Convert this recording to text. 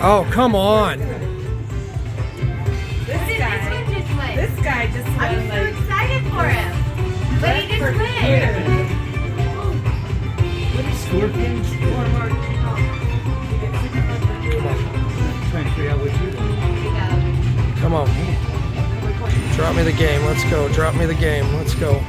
Oh, come on. This guy just won. I'm so excited for him. But he just win. Scorpions? Trying to figure out what you're doing. Come on. Drop me the game. Let's go. Drop me the game. Let's go.